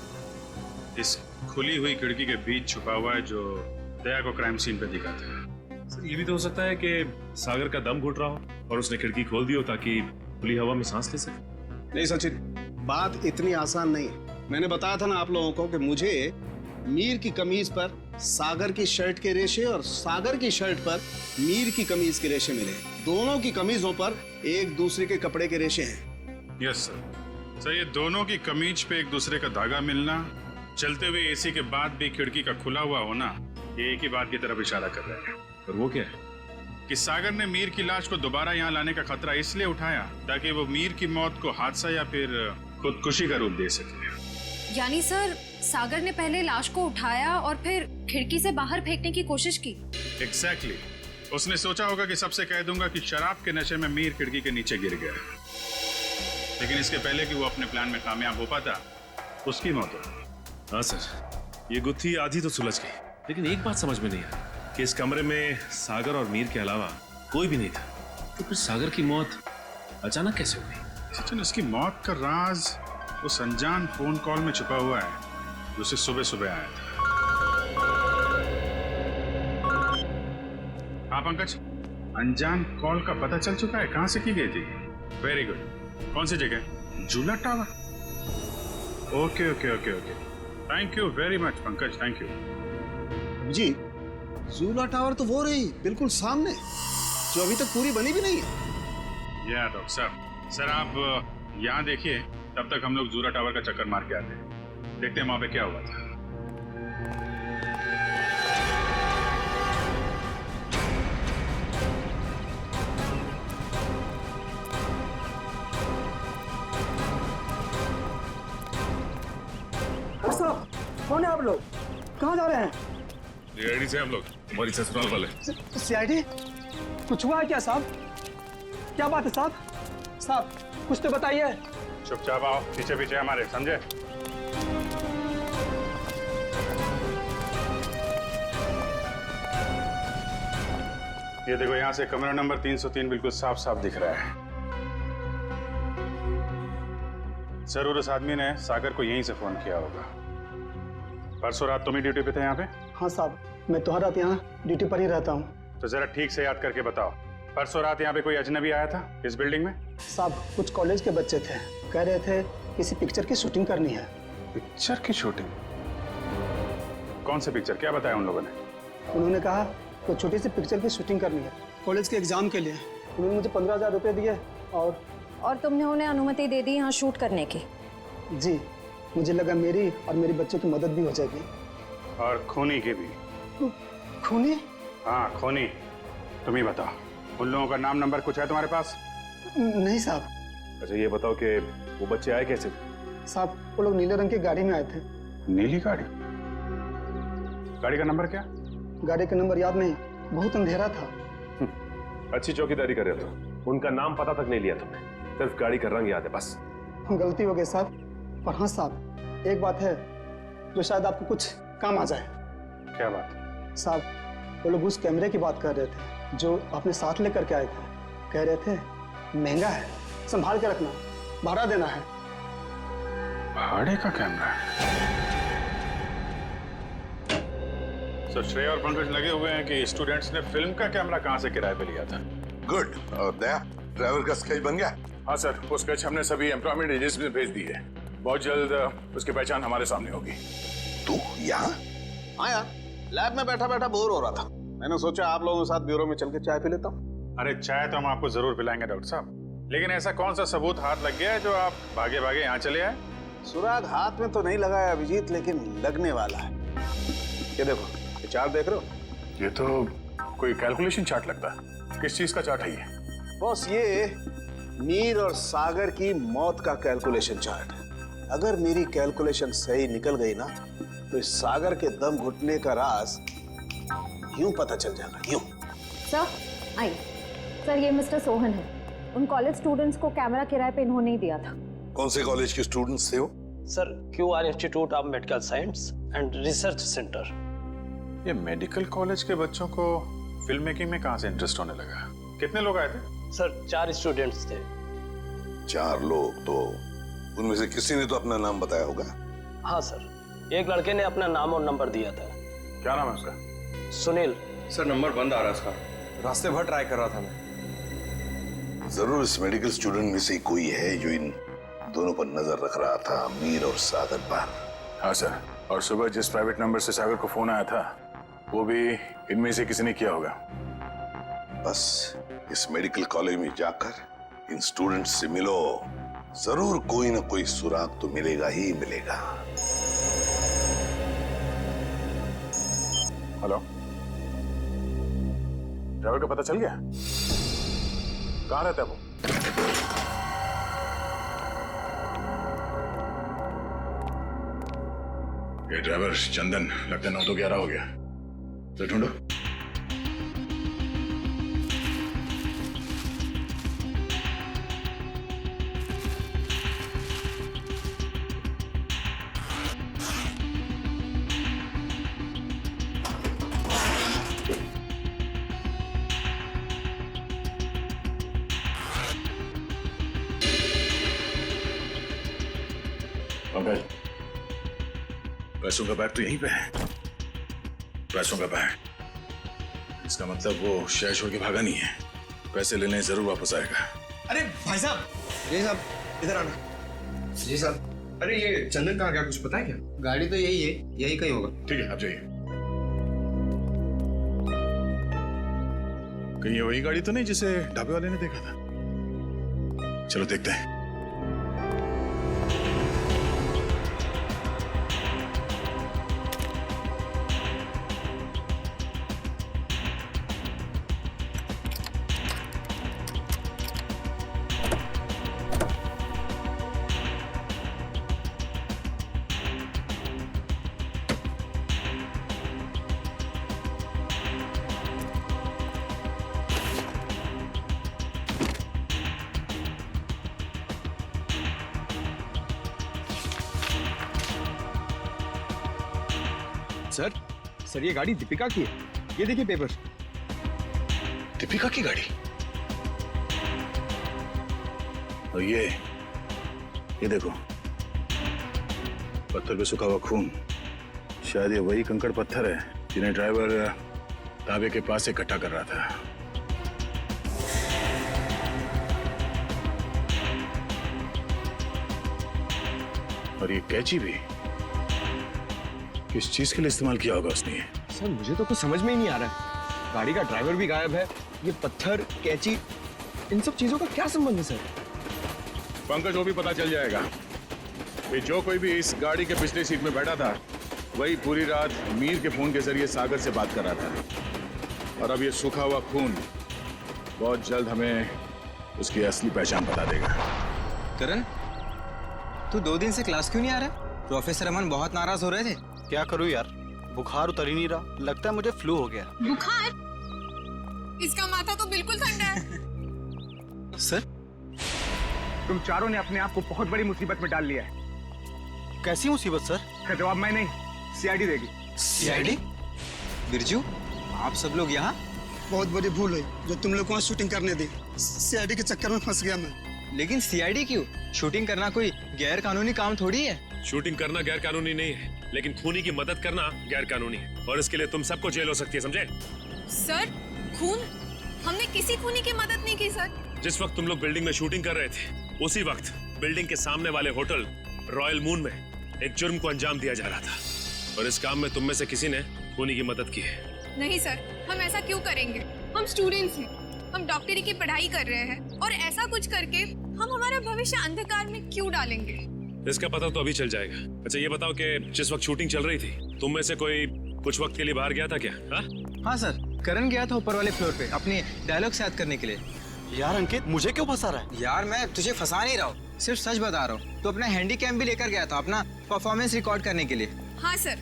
इस खुली हुई खिड़की के बीच छुपा हुआ है, जो दया को क्राइम सीन पे दिखाता है। सर, ये भी तो हो सकता है कि सागर का दम घुट रहा हो और उसने खिड़की खोल दी हो ताकि खुली हवा में सांस ले सके। नहीं सचिन, बात इतनी आसान नहीं है। मैंने बताया था ना आप लोगों को कि मुझे मीर की कमीज पर सागर की शर्ट के रेशे और सागर की शर्ट पर मीर की कमीज के रेशे मिले। दोनों की कमीजों पर एक दूसरे के कपड़े के रेशे हैं। Yes sir. सर, ये दोनों की कमीज पे एक दूसरे का धागा मिलना, चलते हुए एसी के बाद भी खिड़की का खुला हुआ होना, ये एक ही बात की तरफ इशारा कर रहा है। और वो क्या है? कि सागर ने मीर की लाश को दोबारा यहाँ लाने का खतरा इसलिए उठाया ताकि वो मीर की मौत को हादसा या फिर खुदकुशी का रूप दे सके। यानी सर, सागर ने पहले लाश को उठाया और फिर खिड़की से बाहर फेंकने की कोशिश की। एग्जैक्टली। उसने सोचा होगा कि सबसे कह दूंगा कि शराब के नशे में मीर खिड़की के नीचे गिर गया, लेकिन इसके पहले कि वो अपने प्लान में कामयाब हो पाता, उसकी मौत हो। हाँ सर, ये गुत्थी आधी तो सुलझ गई, लेकिन एक बात समझ में नहीं आई कि इस कमरे में सागर और मीर के अलावा कोई भी नहीं था, तो फिर सागर की मौत अचानक कैसे हुई? सचिन, उसकी मौत का राज उस अनजान फोन कॉल में छुपा हुआ है जो उसे सुबह सुबह आया था। हाँ पंकज, अनजान कॉल का पता चल चुका है कहां से की गई थी? Very good. कौन सी जगह? Jhula tower. Okay okay okay okay, thank you very much Pankaj, thank you. जी, झूला टावर तो वो रही बिल्कुल सामने, जो अभी तक पूरी बनी भी नहीं है। या डॉक्टर साहब, सर आप यहाँ देखिए, तब तक हम लोग झूला टावर का चक्कर मार के आते हैं, देखते हैं वहां पे क्या हुआ था। कौन है आप लोग? कहाँ जा रहे हैं? रेडी से हम लोग, हमारी ससुराल वाले। सीआईडी? कुछ हुआ है क्या साहब? क्या बात है साहब? साहब कुछ तो बताइए। चुपचाप आओ, पीछे पीछे हमारे, समझे? ये देखो, यहाँ से कमरा नंबर 303 बिल्कुल साफ साफ दिख रहा है। जरूर उस आदमी ने सागर को यहीं से फोन किया होगा। परसों रात तुम ही ड्यूटी पे थे यहाँ पे? हाँ साहब, मैं तो हर रात यहाँ ड्यूटी पर ही रहता हूँ। तो जरा ठीक से याद करके बताओ, परसों रात यहाँ पे कोई अजनबी आया था इस बिल्डिंग में? साहब कुछ कॉलेज के बच्चे थे, कह रहे थे किसी पिक्चर की शूटिंग करनी है। पिक्चर की शूटिंग? कौन सी पिक्चर, क्या बताया उन लोगों ने? उन्होंने कहा तो छोटी सी पिक्चर की शूटिंग करनी है कॉलेज के एग्जाम के लिए। उन्होंने मुझे 15,000 रुपये दिए और तुमने उन्हें अनुमति दे दी यहाँ शूट करने की? जी, मुझे लगा मेरी और मेरे बच्चों की मदद भी हो जाएगी। और खूनी की भी। खूनी? हाँ खूनी। तुम ही बताओ, उन लोगों का नाम नंबर कुछ है तुम्हारे पास? नहीं साहब। अच्छा ये बताओ कि वो बच्चे आए कैसे? साहब वो लोग नीले रंग की गाड़ी में आए थे। नीली गाड़ी? गाड़ी का नंबर क्या? गाड़ी का नंबर याद नहीं, बहुत अंधेरा था। अच्छी चौकीदारी कर रहे हो, उनका नाम पता तक नहीं लिया तुमने, सिर्फ गाड़ी का रंग याद है बस। गलती हो गई साहब। पर हाँ साहब, एक बात है जो शायद आपको कुछ काम आ जाए। क्या बात? साहब वो लोग उस कैमरे की बात कर रहे थे जो अपने साथ लेकर के आए थे। कह रहे थे महंगा है, संभाल के रखना, भाड़ा देना है। भाड़े का कैमरा? सर श्रेया और पंकज लगे हुए हैं कि स्टूडेंट्स ने फिल्म का कैमरा कहां से किराए पे लिया था। गुड। और दया, ड्राइवर का स्केच बन गया? हाँ सर, वो स्केच हमने सभी एम्प्लॉयमेंट एजेंसी में भेज दी है। बहुत जल्द उसकी पहचान हमारे सामने होगी। तू यहाँ? हाँ यार, लैब में बैठा बैठा बोर हो रहा था। मैंने सोचा आप लोगों के साथ ब्यूरो में चल के चाय पी लेता हूँ। अरे चाय तो हम आपको जरूर पिलाएंगे डॉक्टर साहब, लेकिन ऐसा कौन सा सबूत हाथ लग गया है जो आप भागे भागे यहाँ चले आए? सुराग हाथ में तो नहीं लगा है अभिजीत, लेकिन लगने वाला है। ये देखो, ये चार्ट देख रहे हो? ये तो कोई कैलकुलेशन चार्ट लगता है। किस चीज का चार्ट है ये? बॉस, ये मीर और सागर की मौत का कैलकुलेशन चार्ट है। अगर मेरी कैलकुलेशन सही निकल गई ना, तो इस सागर के दम घुटने का राज यूं पता चल जाएगा, यूं। सर आइए। सर ये मिस्टर सोहन है। उन कॉलेज स्टूडेंट्स को कैमरा किराए पे इन्होंने ही दिया था। कौन से कॉलेज के स्टूडेंट्स थे वो? Sir QR institute of medical science and research centre. ये मेडिकल कॉलेज के बच्चों को फिल्म मेकिंग में कहां से इंटरेस्ट होने लगा? कितने लोग आए थे? सर 4 स्टूडेंट्स थे। 4 लोग? तो उनमें से किसी ने तो अपना नाम बताया होगा। हाँ सर, एक लड़के ने अपना नाम और नंबर दिया था। क्या नाम है उसका? सुनील। सर नंबर बंद आ रहा है उसका, रास्ते भर ट्राई कर रहा था मैं। जरूर इस मेडिकल स्टूडेंट में से कोई है जो इन दोनों पर नजर रख रहा था, मीर और सागर पर। हाँ सर, और सुबह जिस प्राइवेट नंबर से सागर को फोन आया था वो भी इनमें से किसी ने किया होगा। बस इस मेडिकल कॉलेज में जाकर इन स्टूडेंट्स से मिलो, जरूर कोई ना कोई सुराग तो मिलेगा ही मिलेगा। हेलो, ड्राइवर का पता चल गया? कहाँ रहता है वो? ये ड्राइवर चंदन लगता है 9 तो 11 हो गया। तो ढूंढो। पंकज, पैसों का बैग तो यहीं पे है। पैसों का बैग, इसका मतलब वो शहर छोड़ के भागा नहीं है। पैसे लेने जरूर वापस आएगा। अरे भाई साहब, जी साहब इधर आना। जी साहब, अरे ये चंदन कहाँ गया, कुछ पता है क्या? गाड़ी तो यही है, यही कहीं होगा। ठीक है, आप जाइए। कहीं ये वही गाड़ी तो नहीं जिसे ढाबे वाले ने देखा था? चलो देखते हैं। सर ये गाड़ी दीपिका की है, ये देखिए पेपर। दीपिका की गाड़ी? और ये देखो, पत्थर पे सूखा हुआ खून। शायद ये वही कंकड़ पत्थर है जिन्हें ड्राइवर ढाबे के पास इकट्ठा कर रहा था। और ये कैंची भी किस चीज के लिए इस्तेमाल किया होगा उसने? सर मुझे तो कुछ समझ में ही नहीं आ रहा है। गाड़ी का ड्राइवर भी गायब है, ये पत्थर, कैंची, इन सब चीजों का क्या संबंध है सर? पंकज, वो भी पता चल जाएगा कि जो कोई भी इस गाड़ी के पिछले सीट में बैठा था वही पूरी रात मीर के फोन के जरिए सागर से बात कर रहा था। और अब ये सूखा हुआ खून बहुत जल्द हमें उसकी असली पहचान बता देगा। करण, तू 2 दिन से क्लास क्यों नहीं आ रहा? प्रोफेसर अमन बहुत नाराज हो रहे थे। क्या करूं यार, बुखार उतर ही नहीं रहा। लगता है मुझे फ्लू हो गया। बुखार? इसका माथा तो बिल्कुल ठंडा है। सर, तुम चारों ने अपने आप को बहुत बड़ी मुसीबत में डाल लिया है। कैसी मुसीबत सर? इसका जवाब मैं नहीं, सीआईडी देगी। सीआईडी? बिरजू, आप सब लोग यहाँ? बहुत बड़ी भूल हुई जो तुम लोग को वहाँ शूटिंग करने दी। सीआईडी के चक्कर में फंस गया मैं। लेकिन सीआईडी क्यों? शूटिंग करना कोई गैर कानूनी काम थोड़ी है। शूटिंग करना गैर कानूनी नहीं है, लेकिन खूनी की मदद करना गैर कानूनी है, और इसके लिए तुम सबको जेल हो सकती है, समझे? सर खून? हमने किसी खूनी की मदद नहीं की सर। जिस वक्त तुम लोग बिल्डिंग में शूटिंग कर रहे थे, उसी वक्त बिल्डिंग के सामने वाले होटल रॉयल मून में एक जुर्म को अंजाम दिया जा रहा था, और इस काम में तुम में से किसी ने खूनी की मदद की है। नहीं सर, हम ऐसा क्यों करेंगे? हम स्टूडेंट्स हैं, हम डॉक्टरी की पढ़ाई कर रहे हैं, और ऐसा कुछ करके हम हमारा भविष्य अंधकार में क्यों डालेंगे? इसका पता तो अभी चल जाएगा। अच्छा ये बताओ कि जिस वक्त शूटिंग चल रही थी, तुम में से कोई कुछ वक्त के लिए बाहर गया था क्या? हाँ सर, करण गया था ऊपर वाले फ्लोर पे अपने डायलॉग्स याद करने के लिए। यार अंकित, मुझे क्यों फंसा रहा है? यार मैं तुझे फंसा नहीं रहा हूँ, सिर्फ सच बता रहा हूँ। तो अपना हैंडीकैम भी लेकर गया था अपना परफॉर्मेंस रिकॉर्ड करने के लिए। हाँ सर,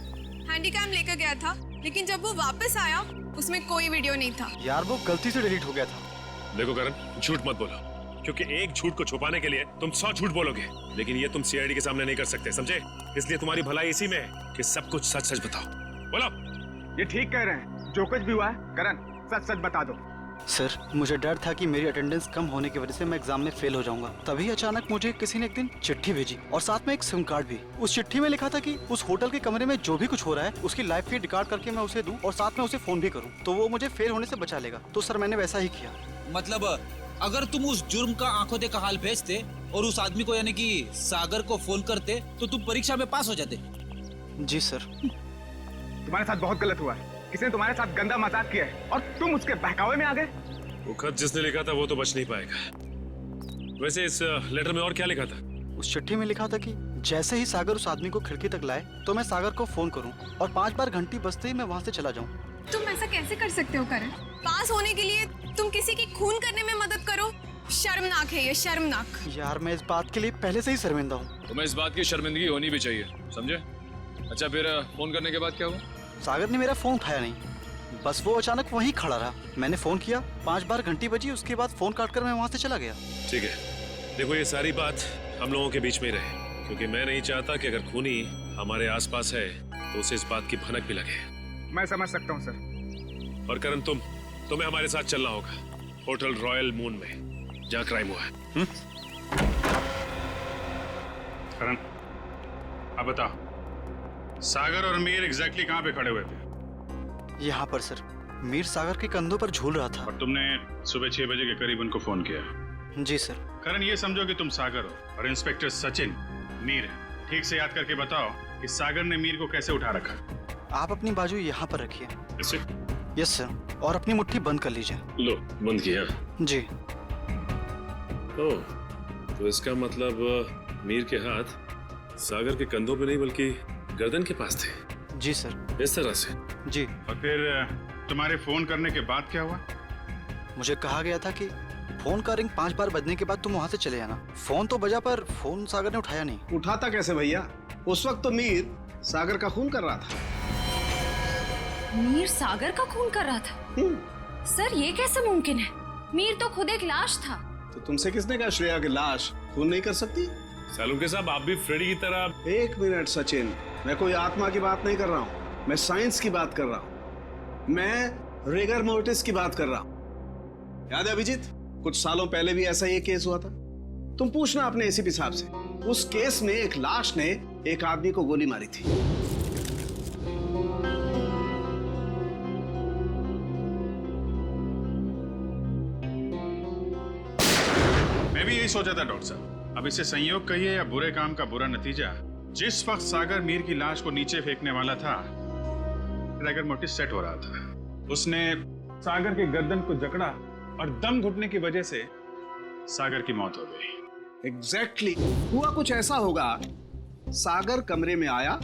हैंडीकैम लेकर गया था, लेकिन जब वो वापस आया उसमें कोई वीडियो नहीं था। यार वो गलती से डिलीट हो गया था। देखो करण, झूठ मत बोलो, क्योंकि एक झूठ को छुपाने के लिए तुम 100 झूठ बोलोगे, लेकिन ये तुम सीआईडी के सामने नहीं कर सकते, समझे? इसलिए तुम्हारी भलाई इसी में है कि सब कुछ सच सच बताओ। बोलो। ये ठीक कह रहे हैं, जो कुछ भी हुआ है करण सच सच बता दो। सर मुझे डर था कि मेरी अटेंडेंस कम होने की वजह से मैं एग्जाम में फेल हो जाऊंगा। तभी अचानक मुझे किसी ने एक दिन चिट्ठी भेजी, और साथ में एक सिम कार्ड भी। उस चिट्ठी में लिखा था कि उस होटल के कमरे में जो भी कुछ हो रहा है उसकी लाइव फीड रिकॉर्ड करके मैं उसे दूं, और साथ में उसे फोन भी करूं, तो वो मुझे फेल होने से बचा लेगा। तो सर मैंने वैसा ही किया। मतलब अगर तुम उस जुर्म का आंखों देखा हाल भेजते और उस आदमी को यानी कि सागर को फोन करते, तो तुम परीक्षा में पास हो जाते। जी सर। तुम्हारे साथ बहुत गलत हुआ है, किसी ने तुम्हारे साथ गंदा मजाक किया है और तुम उसके बहकावे में आ गए। वो खत जिसने लिखा था वो तो बच नहीं पाएगा। वैसे इस लेटर में और क्या लिखा था? उस चिट्ठी में लिखा था कि जैसे ही सागर उस आदमी को खिड़की तक लाए तो मैं सागर को फोन करूं, और 5 बार घंटी बजते ही मैं वहां से चला जाऊं। तुम ऐसा कैसे कर सकते हो करण? पास होने के लिए तुम किसी की खून करने में मदद करो? शर्मनाक है ये, शर्मनाक। यार मैं इस बात के लिए पहले से ही शर्मिंदा हूँ। तुम्हें इस बात की शर्मिंदगी होनी भी चाहिए, समझे? अच्छा फिर फोन करने के बाद क्या हुआ? सागर ने मेरा फोन उठाया नहीं, बस वो अचानक वहीं खड़ा रहा। मैंने फोन किया, 5 बार घंटी बजी, उसके बाद फोन काट कर मैं वहाँ से चला गया। ठीक है, देखो ये सारी बात हम लोगों के बीच में ही रहे, क्योंकि मैं नहीं चाहता कि अगर खूनी हमारे आसपास है तो उसे इस बात की भनक भी लगे। मैं समझ सकता हूँ सर। और करण तुम्हें हमारे साथ चलना होगा होटल रॉयल मून में, जहाँ क्राइम हुआ है। करण अब बताओ, सागर और मीर एग्जैक्टली कहाँ पे खड़े हुए थे? यहाँ पर सर, मीर सागर के कंधों पर झूल रहा था। और तुमने सुबह 6 बजे के करीब उनको फोन किया? जी सर। करण ये समझो कि तुम सागर हो और इंस्पेक्टर सचिन मीर है। ठीक से याद करके बताओ कि सागर ने मीर को कैसे उठा रखा? आप अपनी बाजू यहाँ पर रखिए। इसे? यस सर, और अपनी मुट्ठी बंद कर लीजिए। लो, बंद किया? जी। ओह, तो इसका मतलब मीर के हाथ सागर के कंधों पे नहीं बल्कि गर्दन के पास थे। जी सर। इस तरह से? जी। और फिर तुम्हारे फोन करने के बाद क्या हुआ? मुझे कहा गया था कि फोन का रिंग 5 बार बजने के बाद तुम वहाँ से चले जाना। फोन तो बजा पर फोन सागर ने उठाया नहीं। उठाता कैसे भैया? उस वक्त तो मीर सागर का खून कर रहा था। मीर सागर का खून कर रहा था? सर ये कैसे मुमकिन है? मीर तो खुद एक लाश था। तो तुमसे किसने कहा श्रेया की लाश खून नहीं कर सकती? सालुंके साहब, आप भी फ्रेडी की तरह। 1 मिनट सचिन, मैं कोई आत्मा की बात नहीं कर रहा हूँ, मैं साइंस की बात कर रहा हूँ। मैं रिगर मोर्टिस की बात कर रहा हूँ। याद है अभिजीत, कुछ सालों पहले भी ऐसा ही केस हुआ था। तुम पूछना अपने एसीपी साहब से, उस केस में एक लाश ने एक आदमी को गोली मारी थी। मैं भी यही सोचा था डॉक्टर साहब। अब इसे संयोग कहिए या बुरे काम का बुरा नतीजा, जिस वक्त सागर मीर की लाश को नीचे फेंकने वाला था, रिगर मोर्टिस सेट हो रहा था। उसने सागर के गर्दन को जकड़ा और दम घुटने की वजह से सागर की मौत हो गई। एग्जैक्टली हुआ कुछ ऐसा होगा, सागर कमरे में आया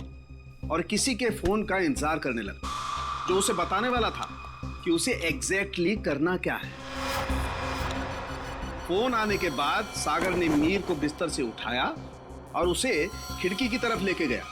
और किसी के फोन का इंतजार करने लगा, जो उसे बताने वाला था कि उसे एग्जैक्टली करना क्या है। फोन आने के बाद सागर ने मीर को बिस्तर से उठाया और उसे खिड़की की तरफ लेके गया,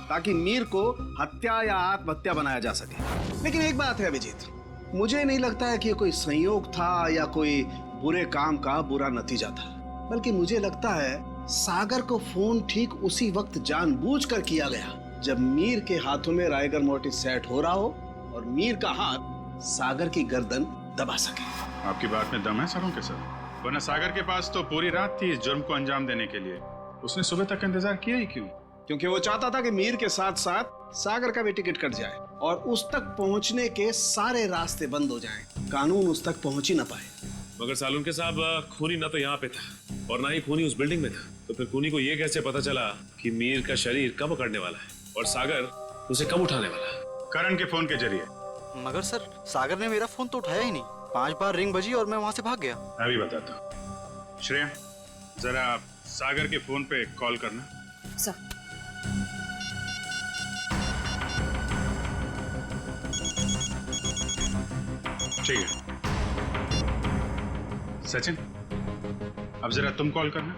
ताकि मीर को हत्या या आत्महत्या बनाया जा सके। लेकिन एक बात है अभिजीत, मुझे नहीं लगता है कि ये कोई संयोग था या कोई बुरे काम का बुरा नतीजा था, बल्कि मुझे लगता है सागर को फोन ठीक उसी वक्त जानबूझकर किया गया जब मीर के हाथों में राइगर मोर्टिस सेट हो रहा हो और मीर का हाथ सागर की गर्दन दबा सके। आपकी बात में दम है सालुंके सर, वरना सागर के पास तो पूरी रात थी इस जुर्म को अंजाम देने के लिए। उसने सुबह तक इंतजार किया ही क्यों? क्योंकि वो चाहता था कि मीर के साथ साथ सागर का भी टिकट कट जाए और उस तक पहुंचने के सारे रास्ते बंद हो जाएं। कानून उस तक पहुंच ही ना पाए। मगर सालुनके साहब, खूनी ना तो यहाँ पे था और ना ही खूनी उस बिल्डिंग में था, तो फिर खूनी को ये कैसे पता चला कि मीर का शरीर कब पकड़ने वाला है और सागर उसे कब उठाने वाला है? करण के फोन के जरिए। मगर सर, सागर ने मेरा फोन तो उठाया ही नहीं। 5 बार रिंग बजी और मैं वहां से भाग गया। मैं भी बताता हूँ। श्रेया, जरा सागर के फोन पे कॉल करना। सर। ठीक है। सचिन, अब जरा तुम कॉल करना।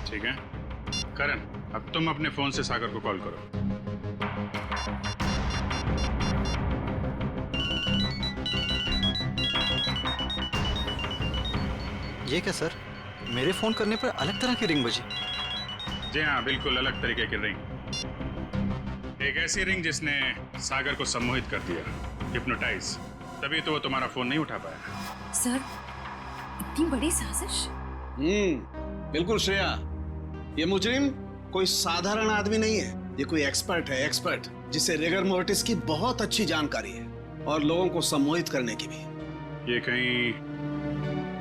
ठीक है। करण, अब तुम अपने फोन से सागर को कॉल करो। ये क्या सर, मेरे फोन करने पर अलग तरह की रिंग बजी? जी हाँ, बिल्कुल अलग तरीके की रिंग। एक ऐसी रिंग जिसने सागर को सम्मोहित कर दिया, हिप्नोटाइज। तभी तो वो तुम्हारा फोन नहीं उठा पाया। सर, इतनी बड़ी साजिश? बिल्कुल श्रेया, ये मुजरिम कोई साधारण आदमी नहीं है। ये कोई एक्सपर्ट है, एक्सपर्ट जिसे रिगर मोर्टिस की बहुत अच्छी जानकारी है और लोगों को सम्मोहित करने की भी। ये कहीं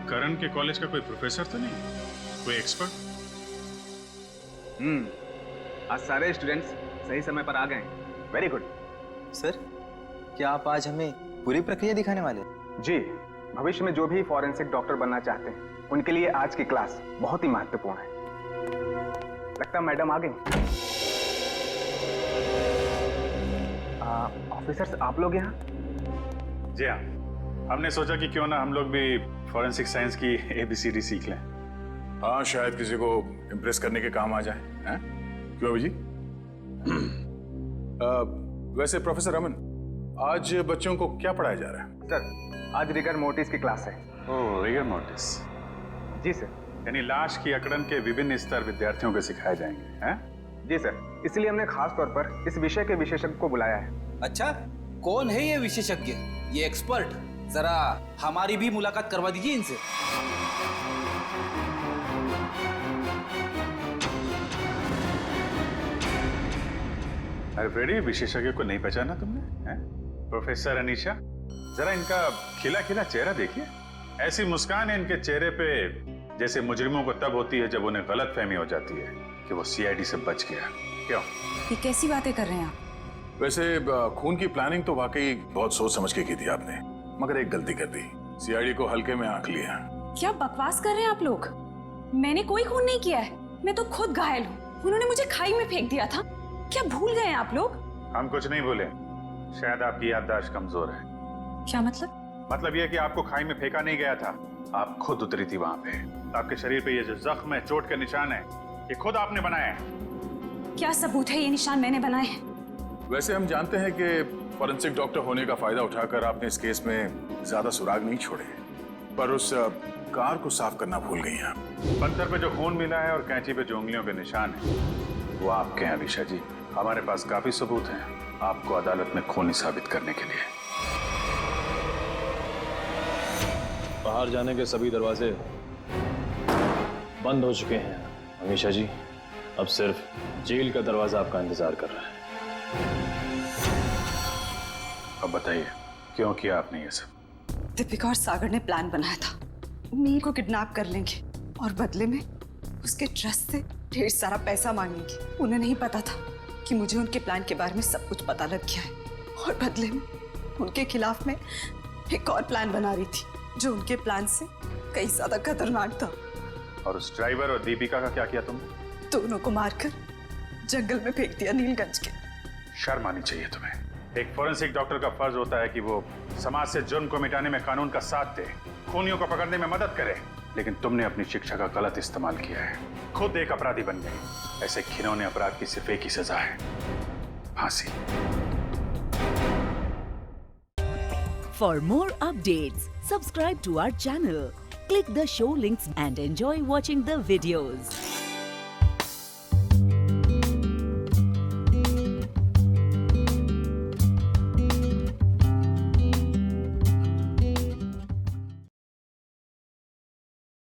करण के कॉलेज का कोई प्रोफेसर तो नहीं, कोई एक्सपर्ट? आज सारे स्टूडेंट्स सही समय पर आ गए। Very good. सर, क्या आप आज हमें पूरी प्रक्रिया दिखाने वाले हैं? जी, भविष्य में जो भी फॉरेंसिक डॉक्टर बनना चाहते हैं उनके लिए आज की क्लास बहुत ही महत्वपूर्ण है। लगता है मैडम आ गई। ऑफिसर्स, आप लोग यहाँ? जी हाँ, हमने सोचा कि क्यों ना हम लोग भी फॉरेंसिक साइंस की ABCD सीख लें। हाँ, शायद किसी को इम्प्रेस करने के काम आ जाए। हैं? क्यों अभी जी? वैसे प्रोफेसर रमन, आज बच्चों को क्या पढ़ाया जा रहा है? सर, आज रिगर मोर्टिस की क्लास है। ओह, रिगर मोर्टिस। जी सर। यानी लाश की अकड़न के विभिन्न स्तर विद्यार्थियों को सिखाए जाएंगे, हैं? जी सर, इसलिए हमने खास तौर पर इस विषय के विशेषज्ञ को बुलाया है। अच्छा, कौन है ये विशेषज्ञ, ये एक्सपर्ट? जरा हमारी भी मुलाकात करवा दीजिए इनसे। अरे फ्रेडी, विशेषज्ञ को नहीं पहचाना तुमने? हैं? प्रोफेसर अनीशा, जरा इनका खिला खिला चेहरा देखिए। ऐसी मुस्कान है इनके चेहरे पे जैसे मुजरिमों को तब होती है जब उन्हें गलतफहमी हो जाती है कि वो CID से बच गया। क्यों? ये कैसी बातें कर रहे हैं आप? वैसे खून की प्लानिंग तो वाकई बहुत सोच समझ के की थी आपने, मगर एक गलती कर दी। CID को हल्के में आंक लिया। क्या बकवास कर रहे हैं आप लोग? मैंने कोई खून नहीं किया है, मैं तो खुद घायल हूँ। उन्होंने मुझे खाई में फेंक दिया था। क्या भूल गए हैं आप लोग? हम कुछ नहीं भूले, शायद आपकी याददाश्त कमजोर है। क्या मतलब? मतलब यह कि आपको खाई में फेंका नहीं गया था, आप खुद उतरी थी वहां पे। आपके शरीर पे ये जो जख्म है, चोट के निशान है, ये खुद आपने बनाए हैं। क्या सबूत है ये निशान मैंने बनाए हैं? वैसे हम जानते हैं कि फॉरेंसिक डॉक्टर होने का फायदा उठाकर आपने इस केस में ज्यादा सुराग नहीं छोड़े, पर उस कार को साफ करना भूल गई हैं। पत्थर पे जो खून मिला है और कैंची पे जो उंगलियों के निशान है, वो आपके हैं अनीशा जी। हमारे पास काफी सबूत हैं आपको अदालत में खूनी साबित करने के लिए। बाहर जाने के सभी दरवाजे बंद हो चुके हैं अनीशा जी। अब सिर्फ जेल का दरवाजा आपका इंतजार कर रहा है। अब बताइए, क्यों किया आपने ये सब? दीपिका और सागर ने प्लान बनाया था, मीर को किडनैप कर लेंगे और बदले में उसके ट्रस्ट से ढेर सारा पैसा मांगेंगे। उन्हें नहीं पता था कि मुझे उनके प्लान के बारे में सब कुछ पता लग गया है और बदले में उनके खिलाफ में एक और प्लान बना रही थी जो उनके प्लान से कई ज्यादा खतरनाक था। और उस ड्राइवर और दीपिका का क्या किया तुमने? दोनों को मारकर जंगल में फेंक दिया नीलगंज के। शर्म आनी चाहिए तुम्हें। एक फॉरेंसिक डॉक्टर का फर्ज होता है कि वो समाज से जुर्म को मिटाने में कानून का साथ दे, खूनियों को पकड़ने में मदद करे, लेकिन तुमने अपनी शिक्षा का गलत इस्तेमाल किया है। खुद एक अपराधी बन गए। ऐसे घिनौने अपराध की सिर्फ एक ही सजा है, फांसी। For more updates, subscribe to our channel, click the show links and enjoy watching the videos.